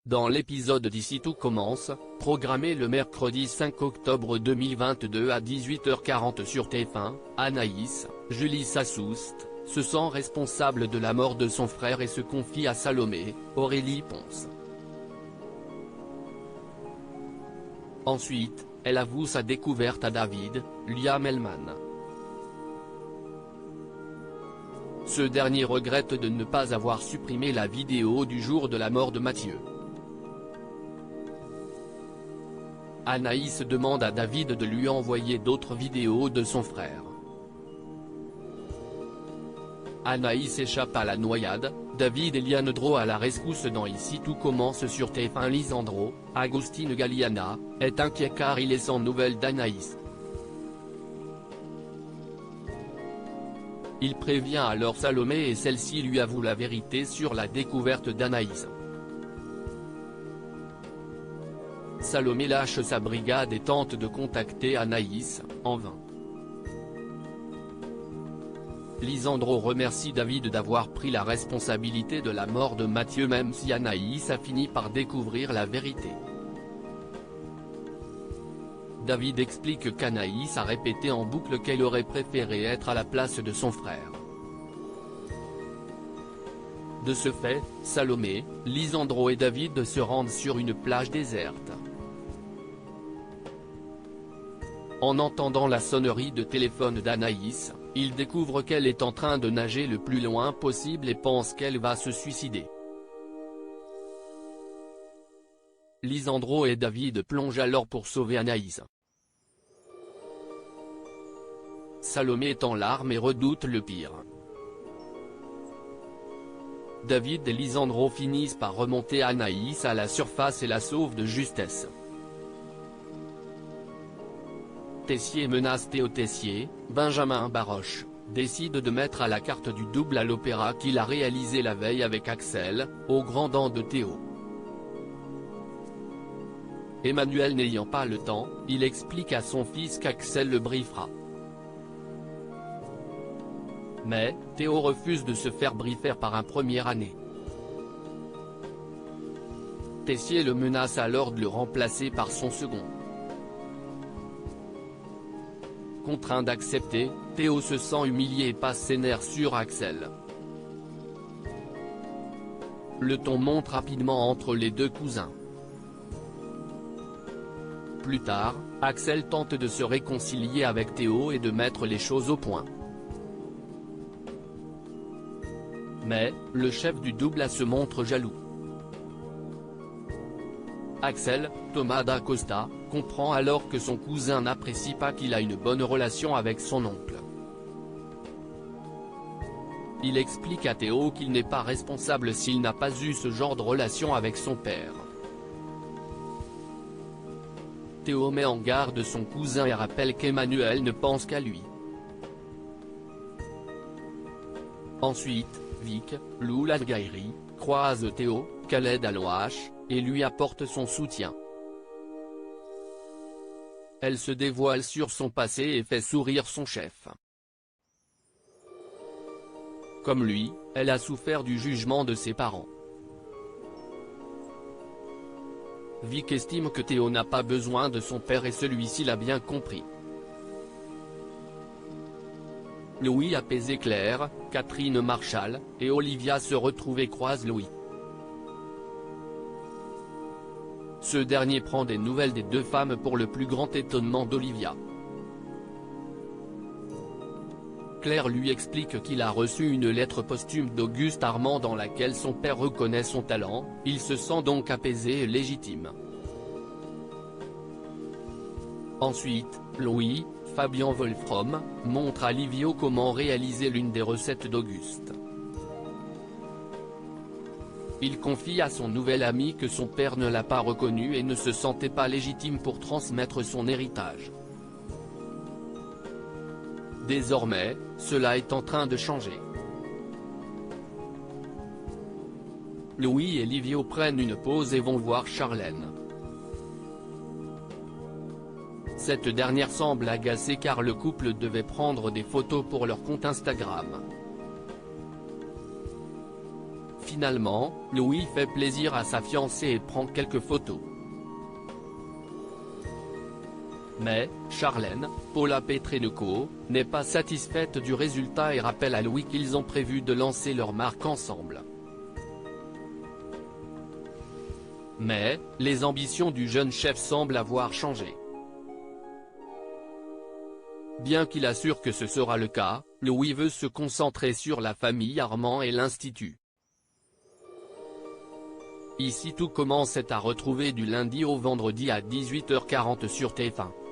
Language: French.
Dans l'épisode d'Ici tout commence, programmé le mercredi 5 octobre 2022 à 18h40 sur TF1, Anaïs, Julie Sassoust, se sent responsable de la mort de son frère et se confie à Salomé, Aurélie Ponce. Ensuite, elle avoue sa découverte à David, Liam Hellman. Ce dernier regrette de ne pas avoir supprimé la vidéo du jour de la mort de Mathieu. Anaïs demande à David de lui envoyer d'autres vidéos de son frère. Anaïs échappe à la noyade, David et Liandro à la rescousse dans Ici tout commence sur TF1. Lisandro, Agostino Galliana, est inquiet car il est sans nouvelles d'Anaïs. Il prévient alors Salomé et celle-ci lui avoue la vérité sur la découverte d'Anaïs. Salomé lâche sa brigade et tente de contacter Anaïs, en vain. Lisandro remercie David d'avoir pris la responsabilité de la mort de Mathieu même si Anaïs a fini par découvrir la vérité. David explique qu'Anaïs a répété en boucle qu'elle aurait préféré être à la place de son frère. De ce fait, Salomé, Lisandro et David se rendent sur une plage déserte. En entendant la sonnerie de téléphone d'Anaïs, ils découvrent qu'elle est en train de nager le plus loin possible et pensent qu'elle va se suicider. Lisandro et David plongent alors pour sauver Anaïs. Salomé est en larmes et redoute le pire. David et Lisandro finissent par remonter Anaïs à la surface et la sauvent de justesse. Tessier menace Théo. Tessier, Benjamin Baroche, décide de mettre à la carte du double à l'opéra qu'il a réalisé la veille avec Axel, au grand dam de Théo. Emmanuel n'ayant pas le temps, il explique à son fils qu'Axel le briefera. Mais, Théo refuse de se faire briefer par un première année. Tessier le menace alors de le remplacer par son second. Contraint d'accepter, Théo se sent humilié et passe ses nerfs sur Axel. Le ton monte rapidement entre les deux cousins. Plus tard, Axel tente de se réconcilier avec Théo et de mettre les choses au point. Mais, le chef du double se montre jaloux. Axel, Thomas da Costa, comprend alors que son cousin n'apprécie pas qu'il a une bonne relation avec son oncle. Il explique à Théo qu'il n'est pas responsable s'il n'a pas eu ce genre de relation avec son père. Théo met en garde son cousin et rappelle qu'Emmanuel ne pense qu'à lui. Ensuite, Vic, Lou Ladgairi, croise Théo, Khaled Alouache, et lui apporte son soutien. Elle se dévoile sur son passé et fait sourire son chef. Comme lui, elle a souffert du jugement de ses parents. Vic estime que Théo n'a pas besoin de son père et celui-ci l'a bien compris. Louis apaisé Claire, Catherine Marshall, et Olivia se retrouvent et croisent Louis. Ce dernier prend des nouvelles des deux femmes pour le plus grand étonnement d'Olivia. Claire lui explique qu'il a reçu une lettre posthume d'Auguste Armand dans laquelle son père reconnaît son talent, il se sent donc apaisé et légitime. Ensuite, Louis, Fabien Wolfram, montre à Livio comment réaliser l'une des recettes d'Auguste. Il confie à son nouvel ami que son père ne l'a pas reconnu et ne se sentait pas légitime pour transmettre son héritage. Désormais, cela est en train de changer. Louis et Livio prennent une pause et vont voir Charlène. Cette dernière semble agacée car le couple devait prendre des photos pour leur compte Instagram. Finalement, Louis fait plaisir à sa fiancée et prend quelques photos. Mais, Charlène, Paula Petrenko, n'est pas satisfaite du résultat et rappelle à Louis qu'ils ont prévu de lancer leur marque ensemble. Mais, les ambitions du jeune chef semblent avoir changé. Bien qu'il assure que ce sera le cas, Louis veut se concentrer sur la famille Armand et l'Institut. Ici tout commence est à retrouver du lundi au vendredi à 18h40 sur TF1.